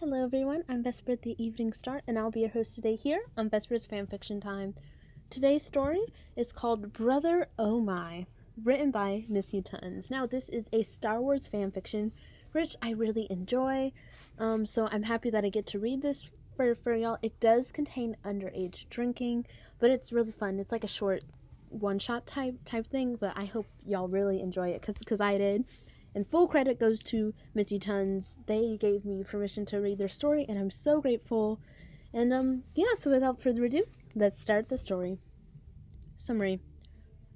Hello everyone, I'm Vesper at the Evening Star, and I'll be your host today here on Vesper's Fanfiction Time. Today's story is called Brother Oh My, written by MissYouTons. Now, this is a Star Wars fanfiction, which I really enjoy, so I'm happy that I get to read this for y'all. It does contain underage drinking, but it's really fun. It's like a short one-shot type thing, but I hope y'all really enjoy it, because I did. And full credit goes to MissYouTons. They gave me permission to read their story, and I'm so grateful. And, so without further ado, let's start the story. Summary.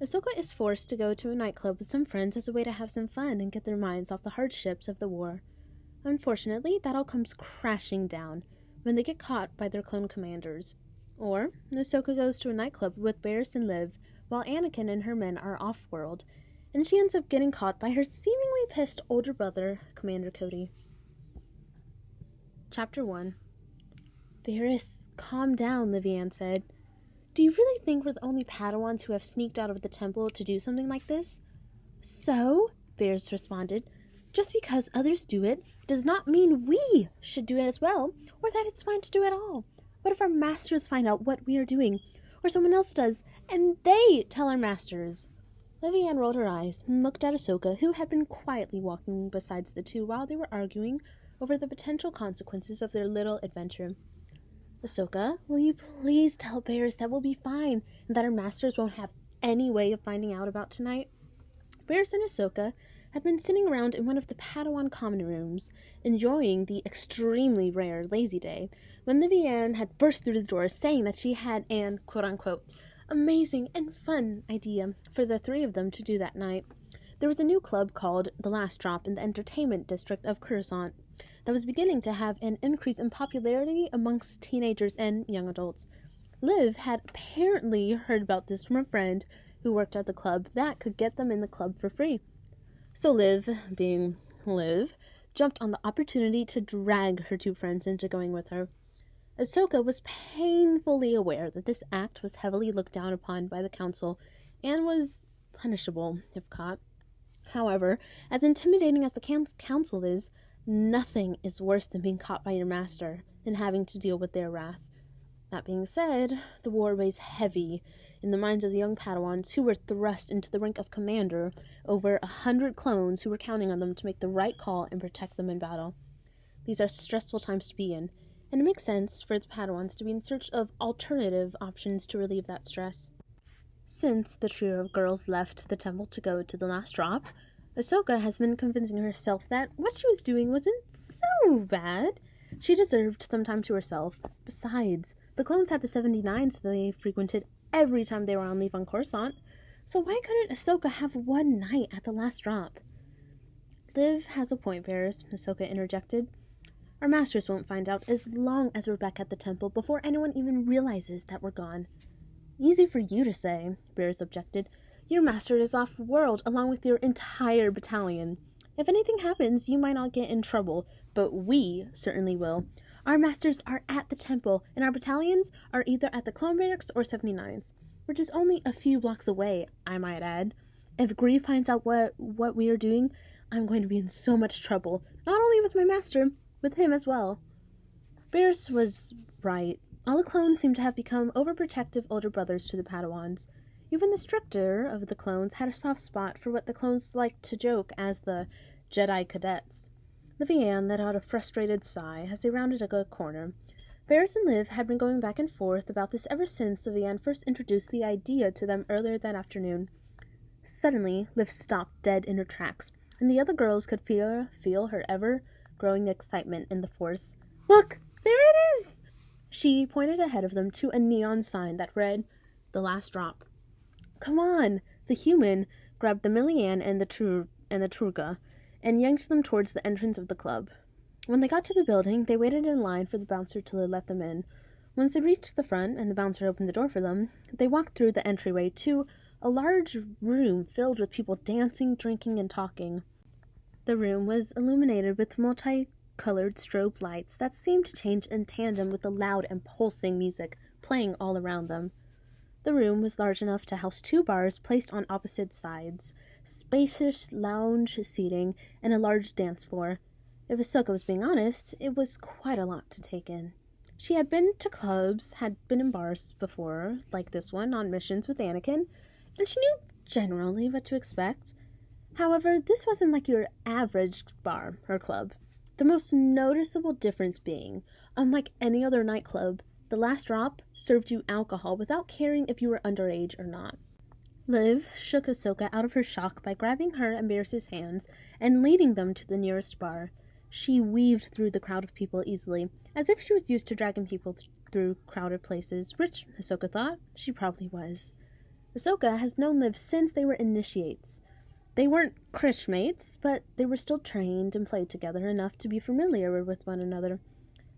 Ahsoka is forced to go to a nightclub with some friends as a way to have some fun and get their minds off the hardships of the war. Unfortunately, that all comes crashing down when they get caught by their clone commanders. Or, Ahsoka goes to a nightclub with Barriss and Liv, while Anakin and her men are off-world, and she ends up getting caught by her seemingly pissed older brother, Commander Cody. Chapter 1. Barriss, calm down, Livian said. Do you really think we're the only Padawans who have sneaked out of the temple to do something like this? So, Barriss responded, just because others do it does not mean we should do it as well, or that it's fine to do it all. What if our masters find out what we are doing, or someone else does, and they tell our masters? Livian rolled her eyes and looked at Ahsoka, who had been quietly walking beside the two while they were arguing over the potential consequences of their little adventure. Ahsoka, will you please tell Barriss that we'll be fine and that our masters won't have any way of finding out about tonight? Barriss and Ahsoka had been sitting around in one of the Padawan common rooms, enjoying the extremely rare lazy day, when Livian had burst through the door saying that she had an, quote-unquote, amazing and fun idea for the three of them to do that night. There was a new club called The Last Drop in the entertainment district of Coruscant that was beginning to have an increase in popularity amongst teenagers and young adults. Liv had apparently heard about this from a friend who worked at the club that could get them in the club for free. So Liv, being Liv, jumped on the opportunity to drag her two friends into going with her. Ahsoka was painfully aware that this act was heavily looked down upon by the council and was punishable if caught. However, as intimidating as the council is, nothing is worse than being caught by your master and having to deal with their wrath. That being said, the war weighs heavy in the minds of the young Padawans who were thrust into the rank of commander over 100 clones who were counting on them to make the right call and protect them in battle. These are stressful times to be in, and it makes sense for the Padawans to be in search of alternative options to relieve that stress. Since the trio of girls left the temple to go to the last drop, Ahsoka has been convincing herself that what she was doing wasn't so bad. She deserved some time to herself. Besides, the clones had the 79s they frequented every time they were on leave on Coruscant, so why couldn't Ahsoka have one night at the last drop? Liv has a point, Barriss, Ahsoka interjected. Our masters won't find out as long as we're back at the temple before anyone even realizes that we're gone. Easy for you to say, Barriss objected. Your master is off-world along with your entire battalion. If anything happens, you might not get in trouble, but we certainly will. Our masters are at the temple, and our battalions are either at the clone barracks or 79s, which is only a few blocks away, I might add. If Grief finds out what we are doing, I'm going to be in so much trouble, not only with my master, with him as well. Barriss was right. All the clones seemed to have become overprotective older brothers to the Padawans. Even the stricter of the clones had a soft spot for what the clones liked to joke as the Jedi cadets. Livian let out a frustrated sigh as they rounded a corner. Barriss and Liv had been going back and forth about this ever since Livian first introduced the idea to them earlier that afternoon. Suddenly, Liv stopped dead in her tracks, and the other girls could feel her ever-growing excitement in the Force. Look! There it is! She pointed ahead of them to a neon sign that read, The Last Drop. Come on! The human grabbed the Millian and the Truga and yanked them towards the entrance of the club. When they got to the building, they waited in line for the bouncer to let them in. Once they reached the front and the bouncer opened the door for them, they walked through the entryway to a large room filled with people dancing, drinking, and talking. The room was illuminated with multicolored strobe lights that seemed to change in tandem with the loud and pulsing music playing all around them. The room was large enough to house 2 bars placed on opposite sides, spacious lounge seating, and a large dance floor. If Ahsoka was being honest, it was quite a lot to take in. She had been to clubs, had been in bars before, like this one, on missions with Anakin, and she knew generally what to expect. However, this wasn't like your average bar or club. The most noticeable difference being, unlike any other nightclub, the last drop served you alcohol without caring if you were underage or not. Liv shook Ahsoka out of her shock by grabbing her and Barriss's hands and leading them to the nearest bar. She weaved through the crowd of people easily, as if she was used to dragging people through crowded places, which Ahsoka thought she probably was. Ahsoka has known Liv since they were initiates. They weren't Krish mates, but they were still trained and played together enough to be familiar with one another.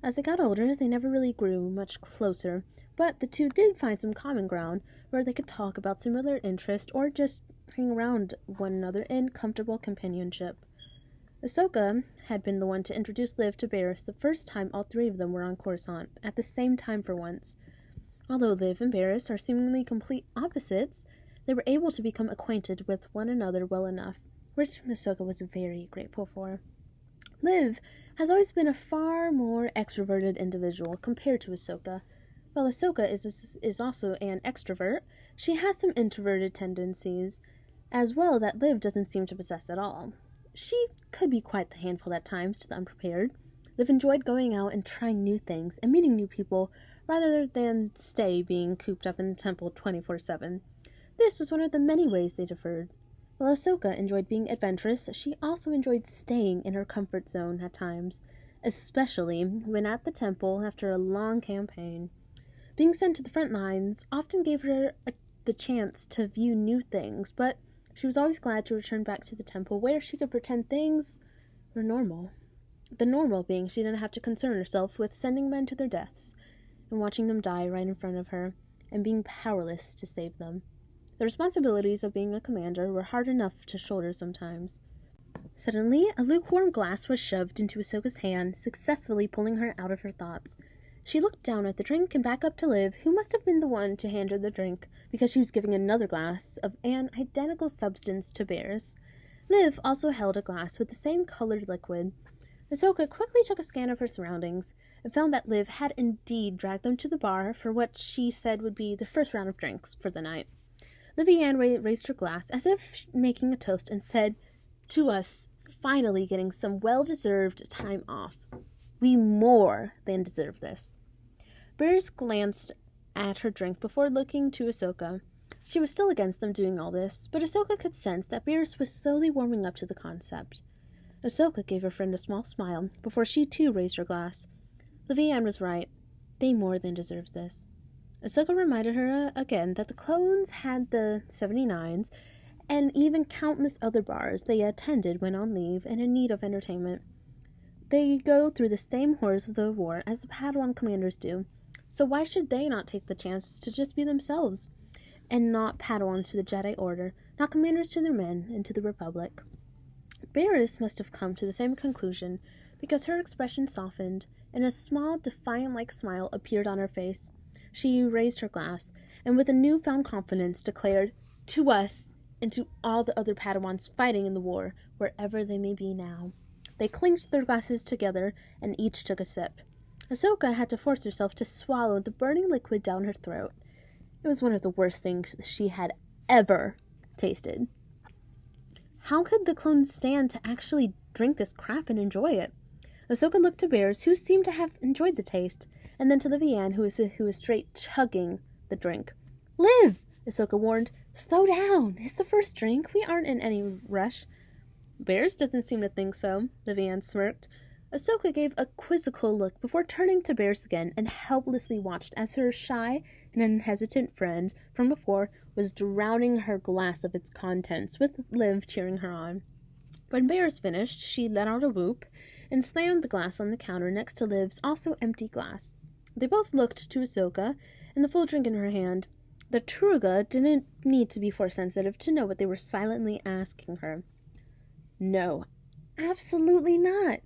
As they got older, they never really grew much closer, but the two did find some common ground where they could talk about similar interests or just hang around one another in comfortable companionship. Ahsoka had been the one to introduce Liv to Barriss the first time all three of them were on Coruscant, at the same time for once. Although Liv and Barriss are seemingly complete opposites, they were able to become acquainted with one another well enough, which Ahsoka was very grateful for. Liv has always been a far more extroverted individual compared to Ahsoka. While Ahsoka is also an extrovert, she has some introverted tendencies as well that Liv doesn't seem to possess at all. She could be quite the handful at times to the unprepared. Liv enjoyed going out and trying new things and meeting new people rather than stay being cooped up in the temple 24/7. This was one of the many ways they differed. While Ahsoka enjoyed being adventurous, she also enjoyed staying in her comfort zone at times, especially when at the temple after a long campaign. Being sent to the front lines often gave her the chance to view new things, but she was always glad to return back to the temple where she could pretend things were normal. The normal being she didn't have to concern herself with sending men to their deaths and watching them die right in front of her and being powerless to save them. The responsibilities of being a commander were hard enough to shoulder sometimes. Suddenly, a lukewarm glass was shoved into Ahsoka's hand, successfully pulling her out of her thoughts. She looked down at the drink and back up to Liv, who must have been the one to hand her the drink, because she was giving another glass of an identical substance to Barriss. Liv also held a glass with the same colored liquid. Ahsoka quickly took a scan of her surroundings and found that Liv had indeed dragged them to the bar for what she said would be the first round of drinks for the night. Livianne raised her glass as if making a toast and said, "To us, finally getting some well-deserved time off. We more than deserve this." Barriss glanced at her drink before looking to Ahsoka. She was still against them doing all this, but Ahsoka could sense that Barriss was slowly warming up to the concept. Ahsoka gave her friend a small smile before she too raised her glass. Livianne was right. They more than deserved this. Ahsoka reminded her again that the clones had the 79s and even countless other bars they attended when on leave and in need of entertainment. They go through the same horrors of the war as the Padawan commanders do, so why should they not take the chance to just be themselves, and not Padawans to the Jedi Order, not commanders to their men and to the Republic? Barriss must have come to the same conclusion, because her expression softened, and a small, defiant-like smile appeared on her face. She raised her glass, and with a newfound confidence declared, "To us, and to all the other Padawans fighting in the war, wherever they may be now." They clinked their glasses together, and each took a sip. Ahsoka had to force herself to swallow the burning liquid down her throat. It was one of the worst things she had ever tasted. How could the clones stand to actually drink this crap and enjoy it? Ahsoka looked to Barriss, who seemed to have enjoyed the taste, and then to Livianne, who was straight chugging the drink. "Liv!" Ahsoka warned. "Slow down. It's the first drink. We aren't in any rush." "Barriss doesn't seem to think so," Livianne smirked. Ahsoka gave a quizzical look before turning to Barriss again and helplessly watched as her shy and hesitant friend from before was drowning her glass of its contents, with Liv cheering her on. When Barriss finished, she let out a whoop and slammed the glass on the counter next to Liv's also empty glass. They both looked to Ahsoka and the full drink in her hand. The Truga didn't need to be Force-sensitive to know what they were silently asking her. "No, absolutely not.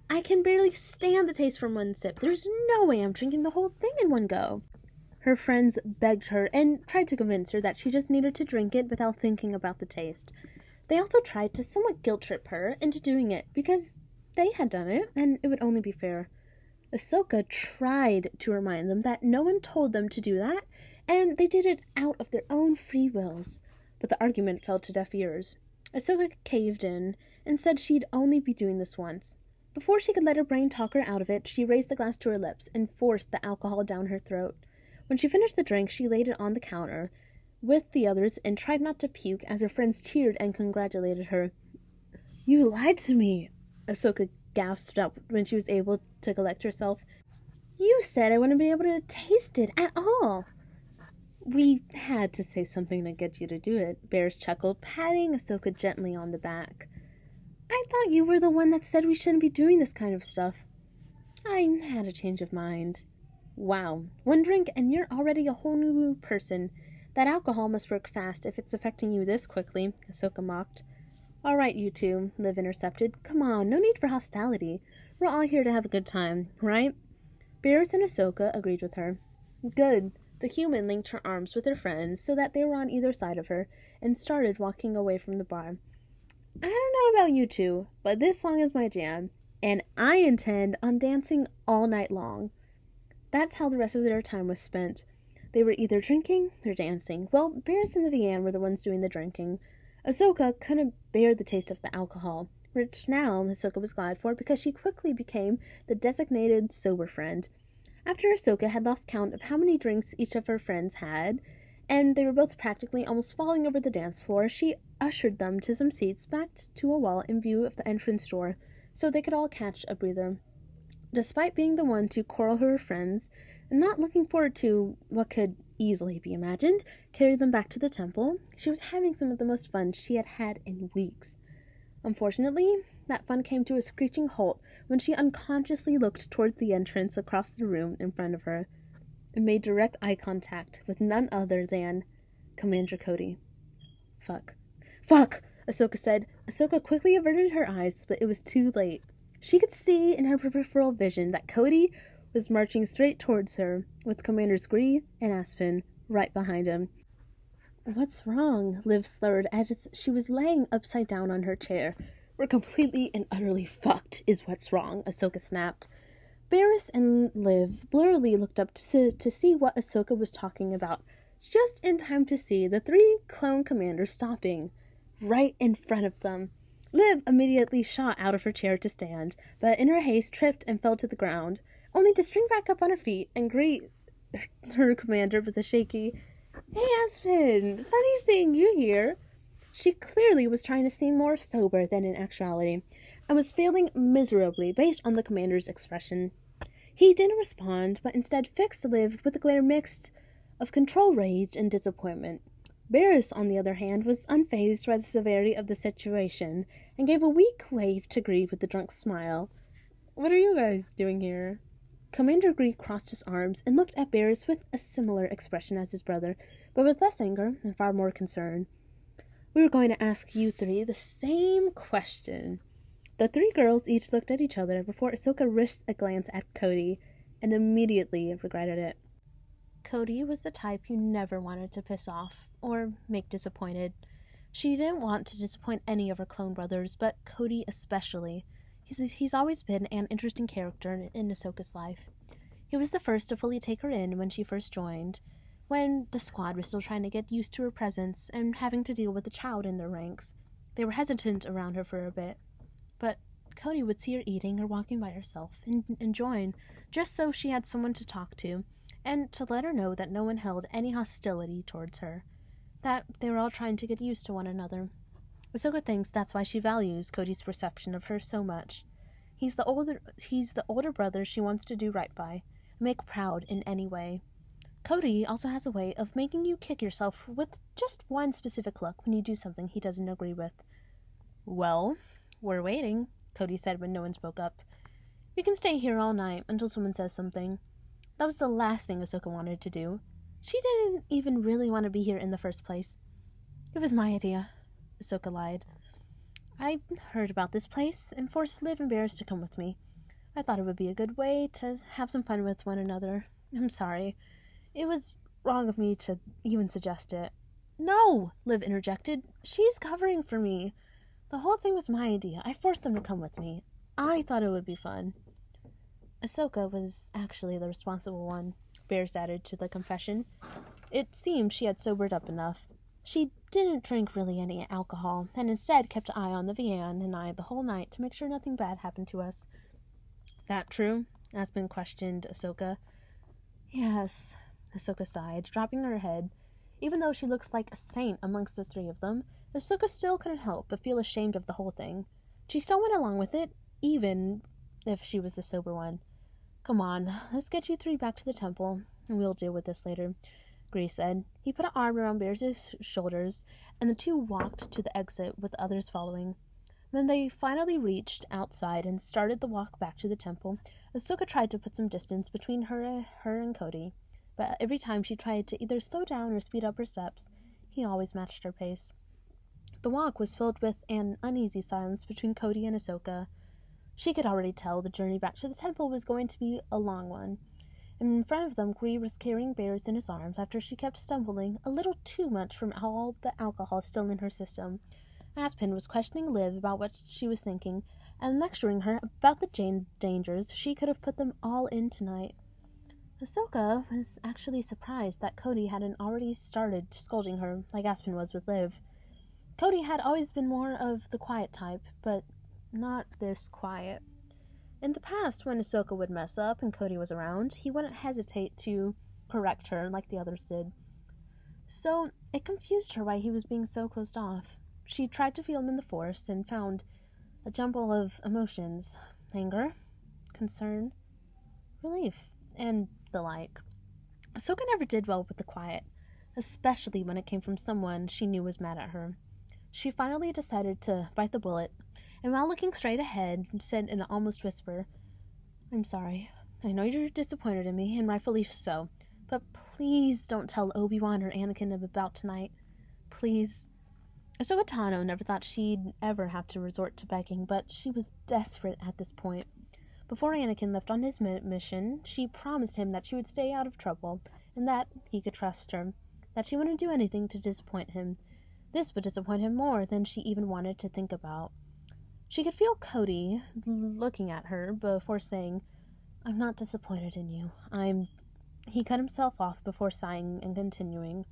I can barely stand the taste from one sip. There's no way I'm drinking the whole thing in one go." Her friends begged her and tried to convince her that she just needed to drink it without thinking about the taste. They also tried to somewhat guilt-trip her into doing it because They had done it, and it would only be fair. Ahsoka tried to remind them that no one told them to do that, and they did it out of their own free wills. But the argument fell to deaf ears. Ahsoka caved in and said she'd only be doing this once. Before she could let her brain talk her out of it, she raised the glass to her lips and forced the alcohol down her throat. When she finished the drink, she laid it on the counter with the others and tried not to puke as her friends cheered and congratulated her. "You lied to me," Ahsoka gasped up when she was able to collect herself. "You said I wouldn't be able to taste it at all." "We had to say something to get you to do it," Barriss chuckled, patting Ahsoka gently on the back. "I thought you were the one that said we shouldn't be doing this kind of stuff." "I had a change of mind." "Wow, one drink and you're already a whole new person. That alcohol must work fast if it's affecting you this quickly," Ahsoka mocked. "All right, you two," Liv intercepted. "Come on, no need for hostility. We're all here to have a good time, right?" Barriss and Ahsoka agreed with her. "Good." The human linked her arms with her friends so that they were on either side of her and started walking away from the bar. "I don't know about you two, but this song is my jam, and I intend on dancing all night long." That's how the rest of their time was spent. They were either drinking or dancing. Well, Barriss and Vivian were the ones doing the drinking. Ahsoka couldn't bear the taste of the alcohol, which now Ahsoka was glad for because she quickly became the designated sober friend. After Ahsoka had lost count of how many drinks each of her friends had, and they were both practically almost falling over the dance floor, she ushered them to some seats backed to a wall in view of the entrance door, so they could all catch a breather. Despite being the one to quarrel her friends, and not looking forward to what could easily be imagined carry them back to the temple, she was having some of the most fun she had had in weeks. Unfortunately, that fun came to a screeching halt when she unconsciously looked towards the entrance across the room in front of her and made direct eye contact with none other than Commander Cody. Fuck, Ahsoka said. Ahsoka quickly averted her eyes, but it was too late. She could see in her peripheral vision that Cody was marching straight towards her, with Commanders Gree and Aspen right behind him. "What's wrong?" Liv slurred as she was laying upside down on her chair. "We're completely and utterly fucked, is what's wrong," Ahsoka snapped. Barriss and Liv blurrily looked up to see what Ahsoka was talking about, just in time to see the 3 clone commanders stopping right in front of them. Liv immediately shot out of her chair to stand, but in her haste tripped and fell to the ground, only to spring back up on her feet and greet her commander with a shaky, "Hey, Aspen, funny seeing you here." She clearly was trying to seem more sober than in actuality, and was failing miserably based on the commander's expression. He didn't respond, but instead fixed Liv with a glare mixed of control rage and disappointment. Barriss, on the other hand, was unfazed by the severity of the situation, and gave a weak wave to Gree with a drunk smile. "What are you guys doing here?" Commander Gree crossed his arms and looked at Barriss with a similar expression as his brother, but with less anger and far more concern. "We were going to ask you 3 the same question." The 3 girls each looked at each other before Ahsoka risked a glance at Cody and immediately regretted it. Cody was the type you never wanted to piss off or make disappointed. She didn't want to disappoint any of her clone brothers, but Cody especially. He's always been an interesting character in Ahsoka's life. He was the first to fully take her in when she first joined, when the squad was still trying to get used to her presence and having to deal with a child in their ranks. They were hesitant around her for a bit, but Cody would see her eating or walking by herself and join, just so she had someone to talk to, and to let her know that no one held any hostility towards her, that they were all trying to get used to one another. Ahsoka thinks that's why she values Cody's perception of her so much. He's the older brother she wants to do right by, make proud in any way. Cody also has a way of making you kick yourself with just one specific look when you do something he doesn't agree with. "Well, we're waiting," Cody said when no one spoke up. "We can stay here all night until someone says something." That was the last thing Ahsoka wanted to do. She didn't even really want to be here in the first place. "It was my idea," Ahsoka lied. "I heard about this place and forced Liv and Barriss to come with me. I thought it would be a good way to have some fun with one another. I'm sorry. It was wrong of me to even suggest it." "No," Liv interjected. "She's covering for me. The whole thing was my idea. I forced them to come with me. I thought it would be fun. Ahsoka was actually the responsible one, Barriss added to the confession. It seemed she had sobered up enough. She didn't drink really any alcohol, and instead kept an eye on the Vian and I the whole night to make sure nothing bad happened to us. That true? Aspen questioned Ahsoka. Yes, Ahsoka sighed, dropping her head. Even though she looks like a saint amongst the three of them, Ahsoka still couldn't help but feel ashamed of the whole thing. She still went along with it, even if she was the sober one. Come on, let's get you three back to the temple, and we'll deal with this later, Grease said. He put an arm around Barriss' shoulders, and the two walked to the exit with the others following. When they finally reached outside and started the walk back to the temple, Ahsoka tried to put some distance between her and Cody, but every time she tried to either slow down or speed up her steps, he always matched her pace. The walk was filled with an uneasy silence between Cody and Ahsoka. She could already tell the journey back to the temple was going to be a long one. And in front of them, Gree was carrying Barriss in his arms after she kept stumbling a little too much from all the alcohol still in her system. Aspen was questioning Liv about what she was thinking and lecturing her about the dangers she could have put them all in tonight. Ahsoka was actually surprised that Cody hadn't already started scolding her like Aspen was with Liv. Cody had always been more of the quiet type, but not this quiet. In the past, when Ahsoka would mess up and Cody was around, he wouldn't hesitate to correct her like the others did. So it confused her why he was being so closed off. She tried to feel him in the Force and found a jumble of emotions: anger, concern, relief, and the like. Ahsoka never did well with the quiet, especially when it came from someone she knew was mad at her. She finally decided to bite the bullet, and while looking straight ahead, said in an almost whisper, "I'm sorry. I know you're disappointed in me, and rightfully so, but please don't tell Obi-Wan or Anakin about tonight. Please." Ahsoka Tano never thought she'd ever have to resort to begging, but she was desperate at this point. Before Anakin left on his mission, she promised him that she would stay out of trouble, and that he could trust her, that she wouldn't do anything to disappoint him. This would disappoint him more than she even wanted to think about. She could feel Cody looking at her before saying, "I'm not disappointed in you. He cut himself off before sighing and continuing,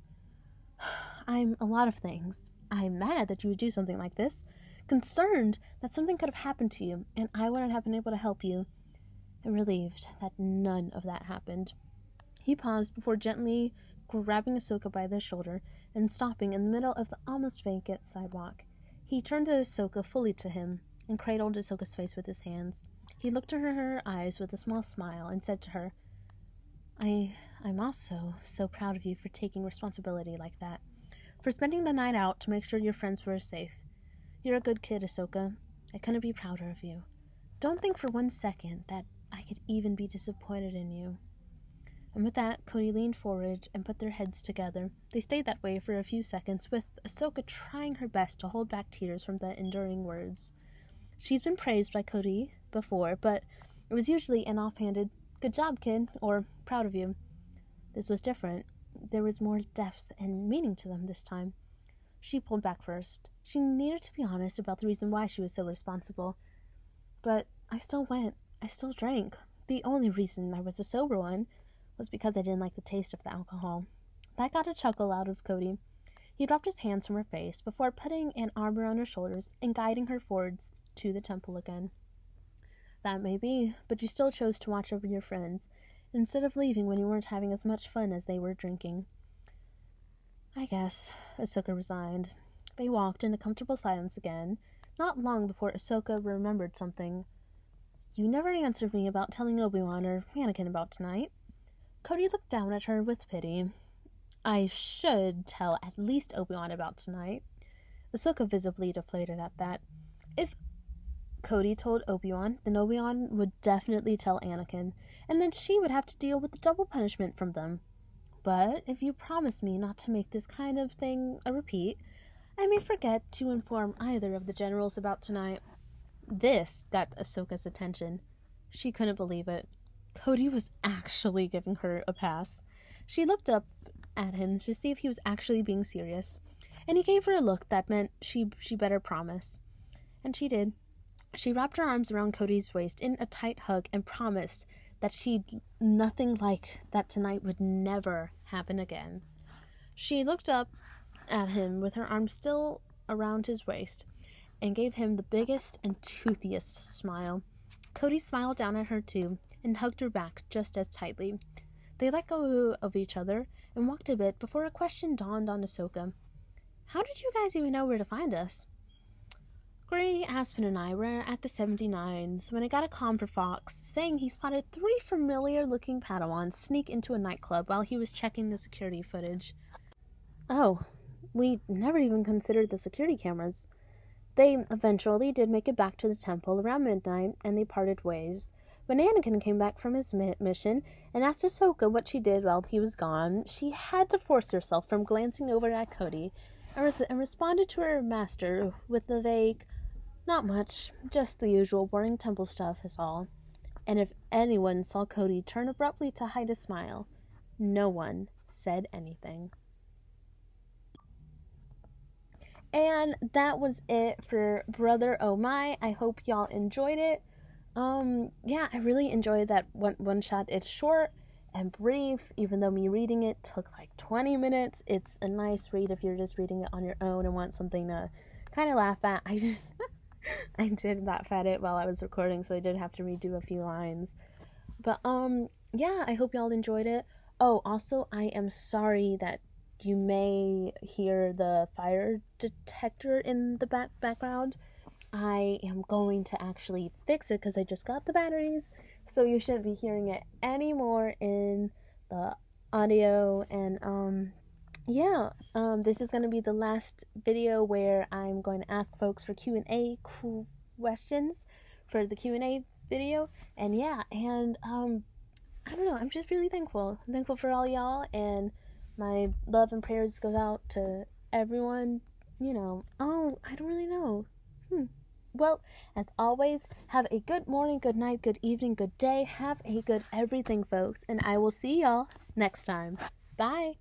"I'm a lot of things. I'm mad that you would do something like this, concerned that something could have happened to you, and I wouldn't have been able to help you, and relieved that none of that happened." He paused before gently grabbing Ahsoka by the shoulder and stopping in the middle of the almost vacant sidewalk. He turned to Ahsoka fully to him and cradled Ahsoka's face with his hands. He looked into her eyes with a small smile and said to her, I'm also so proud of you for taking responsibility like that, for spending the night out to make sure your friends were safe. You're a good kid, Ahsoka. I couldn't be prouder of you. Don't think for 1 second that I could even be disappointed in you." And with that, Cody leaned forward and put their heads together. They stayed that way for a few seconds, with Ahsoka trying her best to hold back tears from the enduring words. She's been praised by Cody before, but it was usually an offhanded, "Good job, kid," or "Proud of you." This was different. There was more depth and meaning to them this time. She pulled back first. She needed to be honest about the reason why she was so responsible. "But I still went. I still drank. The only reason I was a sober one was because I didn't like the taste of the alcohol." That got a chuckle out of Cody. He dropped his hands from her face before putting an arm around her shoulders and guiding her forwards to the temple again. "That may be, but you still chose to watch over your friends, instead of leaving when you weren't having as much fun as they were drinking." "I guess," Ahsoka resigned. They walked in a comfortable silence again, not long before Ahsoka remembered something. "You never answered me about telling Obi-Wan or Anakin about tonight." Cody looked down at her with pity. "I should tell at least Obi-Wan about tonight." Ahsoka visibly deflated at that. If Cody told Obi-Wan, then Obi-Wan would definitely tell Anakin, and then she would have to deal with the double punishment from them. "But if you promise me not to make this kind of thing a repeat, I may forget to inform either of the generals about tonight." This got Ahsoka's attention. She couldn't believe it. Cody was actually giving her a pass. She looked up at him to see if he was actually being serious, and he gave her a look that meant she better promise. And she did. She wrapped her arms around Cody's waist in a tight hug and promised that nothing like that tonight would never happen again. She looked up at him with her arms still around his waist and gave him the biggest and toothiest smile. Cody smiled down at her too and hugged her back just as tightly. They let go of each other and walked a bit before a question dawned on Ahsoka. How did you guys even know where to find us? Gray, Aspen, and I were at the 79s when I got a comm for Fox saying he spotted 3 familiar-looking Padawans sneak into a nightclub while he was checking the security footage. Oh, we never even considered the security cameras. They eventually did make it back to the temple around midnight, and they parted ways. When Anakin came back from his mission and asked Ahsoka what she did while he was gone, she had to force herself from glancing over at Cody and responded to her master with the vague, "Not much, just the usual boring temple stuff is all." And if anyone saw Cody turn abruptly to hide a smile, no one said anything. And that was it for Brother Oh My. I hope y'all enjoyed it. Yeah, I really enjoyed that one shot. It's short and brief, even though me reading it took like 20 minutes. It's a nice read if you're just reading it on your own and want something to kind of laugh at. I did laugh at it while I was recording, so I did have to redo a few lines. But yeah, I hope y'all enjoyed it. Oh, also, I am sorry that you may hear the fire detector in the background. I am going to actually fix it because I just got the batteries, so you shouldn't be hearing it anymore in the audio. And yeah, this is going to be the last video where I'm going to ask folks for Q&A questions for the Q&A video. And yeah, and I don't know, I'm just really thankful. I'm thankful for all y'all, and my love and prayers goes out to everyone, you know. Oh, I don't really know. Well, as always, have a good morning, good night, good evening, good day. Have a good everything, folks. And I will see y'all next time. Bye.